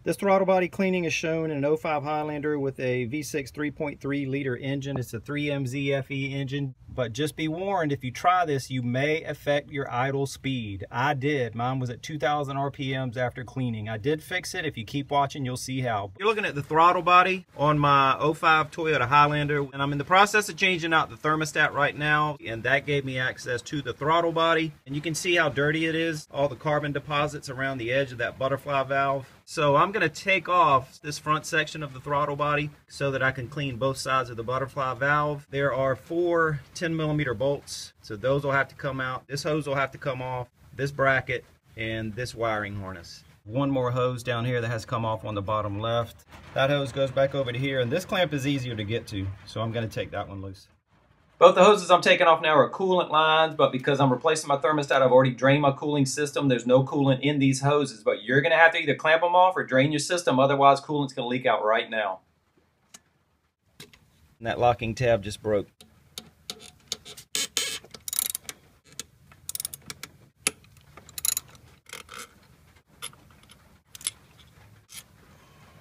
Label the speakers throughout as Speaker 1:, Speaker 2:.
Speaker 1: This throttle body cleaning is shown in an 05 Highlander with a V6 3.3 liter engine. It's a 3MZ FE engine, but just be warned, if you try this, you may affect your idle speed. I did. Mine was at 2,000 RPMs after cleaning. I did fix it. If you keep watching, you'll see how. You're looking at the throttle body on my 05 Toyota Highlander, and I'm in the process of changing out the thermostat right now, and that gave me access to the throttle body. And you can see how dirty it is, all the carbon deposits around the edge of that butterfly valve. So I'm going to take off this front section of the throttle body so that I can clean both sides of the butterfly valve. There are 4 10mm bolts, so those will have to come out. This hose will have to come off, this bracket, and this wiring harness. One more hose down here that has come off on the bottom left. That hose goes back over to here, and this clamp is easier to get to, so I'm going to take that one loose. Both the hoses I'm taking off now are coolant lines, but because I'm replacing my thermostat, I've already drained my cooling system. There's no coolant in these hoses, but you're going to have to either clamp them off or drain your system. Otherwise, coolant's going to leak out right now. And that locking tab just broke.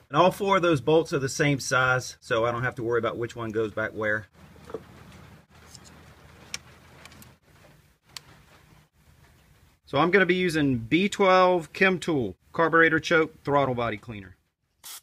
Speaker 1: And all 4 of those bolts are the same size, so I don't have to worry about which one goes back where. So I'm going to be using B12 Chem Tool carburetor choke throttle body cleaner.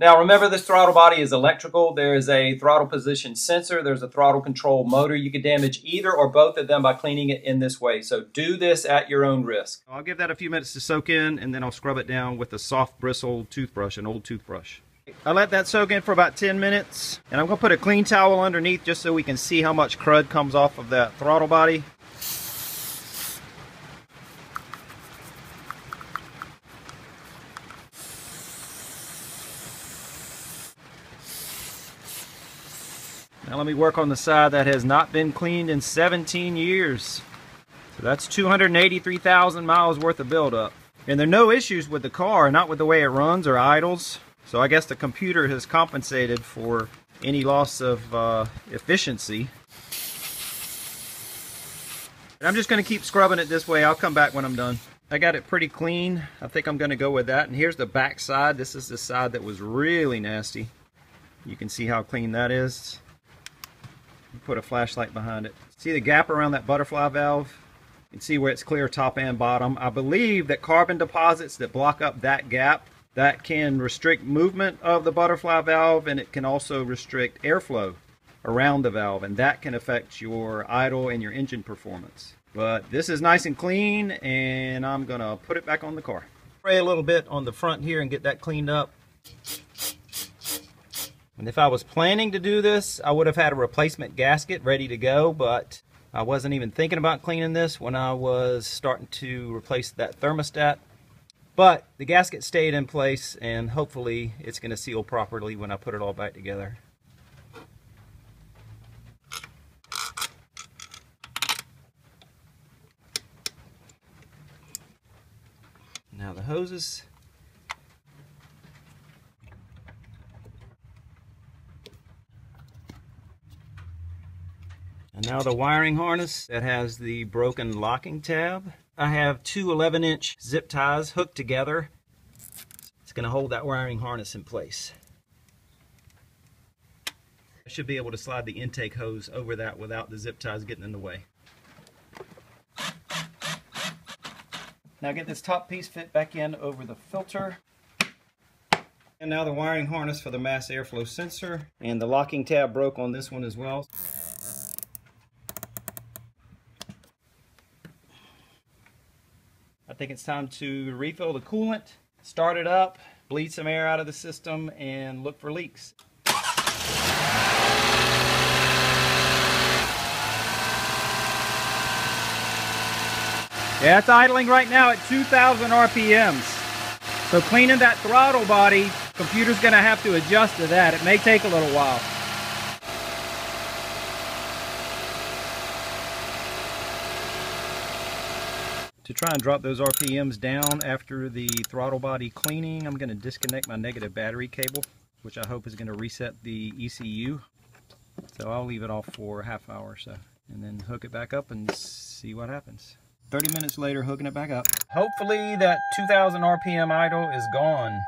Speaker 1: Now remember, this throttle body is electrical. There is a throttle position sensor. There's a throttle control motor. You could damage either or both of them by cleaning it in this way. So do this at your own risk. I'll give that a few minutes to soak in, and then I'll scrub it down with a soft bristle toothbrush, an old toothbrush. I let that soak in for about 10 minutes, and I'm going to put a clean towel underneath just so we can see how much crud comes off of that throttle body. Now let me work on the side that has not been cleaned in 17 years. So that's 283,000 miles worth of buildup. And there are no issues with the car, not with the way it runs or idles. So I guess the computer has compensated for any loss of efficiency. And I'm just going to keep scrubbing it this way. I'll come back when I'm done. I got it pretty clean. I think I'm going to go with that. And here's the back side. This is the side that was really nasty. You can see how clean that is. Put a flashlight behind it. See the gap around that butterfly valve? You can see where it's clear top and bottom. I believe that carbon deposits that block up that gap, that can restrict movement of the butterfly valve, and it can also restrict airflow around the valve, and that can affect your idle and your engine performance. But this is nice and clean, and I'm gonna put it back on the car. Spray a little bit on the front here and get that cleaned up. And if I was planning to do this, I would have had a replacement gasket ready to go, but I wasn't even thinking about cleaning this when I was starting to replace that thermostat. But the gasket stayed in place, and hopefully it's going to seal properly when I put it all back together. Now the hoses. And now the wiring harness that has the broken locking tab. I have 2 11-inch zip ties hooked together. It's going to hold that wiring harness in place. I should be able to slide the intake hose over that without the zip ties getting in the way. Now get this top piece fit back in over the filter. And now the wiring harness for the mass airflow sensor. And the locking tab broke on this one as well. I think it's time to refill the coolant, start it up, bleed some air out of the system, and look for leaks. Yeah, it's idling right now at 2,000 RPMs. So cleaning that throttle body, computer's going to have to adjust to that. It may take a little while. To try and drop those RPMs down after the throttle body cleaning, I'm going to disconnect my negative battery cable, which I hope is going to reset the ECU. So I'll leave it off for a half hour or so, and then hook it back up and see what happens. 30 minutes later, hooking it back up. Hopefully that 2,000 RPM idle is gone.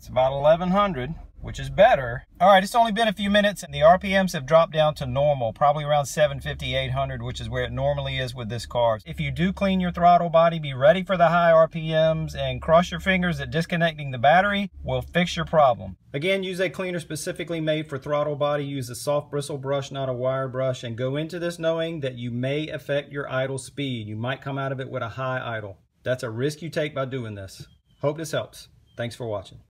Speaker 1: It's about 1100, which is better. All right, it's only been a few minutes and the RPMs have dropped down to normal, probably around 750, 800, which is where it normally is with this car. If you do clean your throttle body, be ready for the high RPMs and cross your fingers that disconnecting the battery will fix your problem. Again, use a cleaner specifically made for throttle body. Use a soft bristle brush, not a wire brush, and go into this knowing that you may affect your idle speed. You might come out of it with a high idle. That's a risk you take by doing this. Hope this helps. Thanks for watching.